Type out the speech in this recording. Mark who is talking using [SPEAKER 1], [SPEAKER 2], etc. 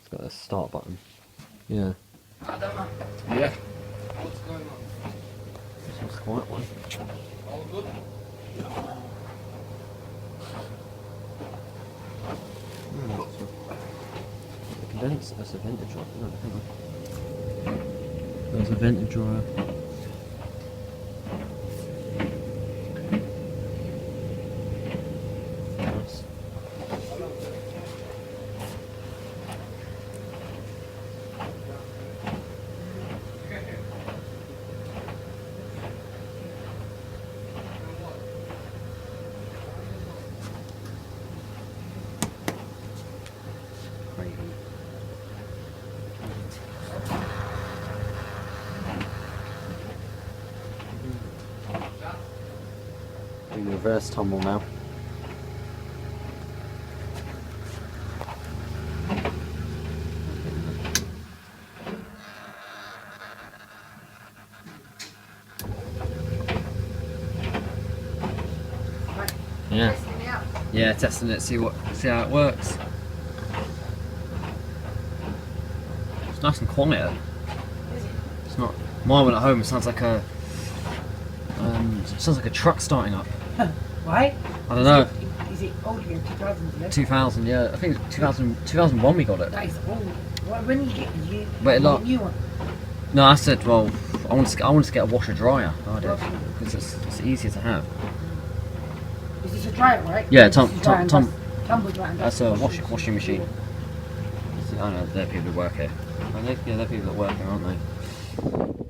[SPEAKER 1] It's got a start button. Yeah.
[SPEAKER 2] I don't know.
[SPEAKER 3] Yeah.
[SPEAKER 2] What's going on?
[SPEAKER 1] This one's quite one.
[SPEAKER 2] All good?
[SPEAKER 1] Condense. That's a vented dryer. No, hang on. There's a vented dryer. Nice. Crazy. Doing the reverse tumble now. Yeah.
[SPEAKER 2] Testing it out.
[SPEAKER 1] Yeah, testing it, see how it works. It's nice and quiet.
[SPEAKER 2] Is it?
[SPEAKER 1] It's not. Mine went at home. It sounds like a. Sounds like a truck starting up.
[SPEAKER 2] Right?
[SPEAKER 1] I don't know.
[SPEAKER 2] Is it old again? 2000?
[SPEAKER 1] 2000, yeah. I think it's 2001 we got it.
[SPEAKER 2] That is old. When you get
[SPEAKER 1] Wait,
[SPEAKER 2] a
[SPEAKER 1] look.
[SPEAKER 2] new one?
[SPEAKER 1] No, I said, well, I wanted to get a washer dryer. I did because it's easier to have.
[SPEAKER 2] Is this a dryer, right?
[SPEAKER 1] Yeah,
[SPEAKER 2] This is dryer and
[SPEAKER 1] Tumble
[SPEAKER 2] dryer. and
[SPEAKER 1] That's a washing machine. I know they're people that work here. Yeah, they're people that work here, aren't they?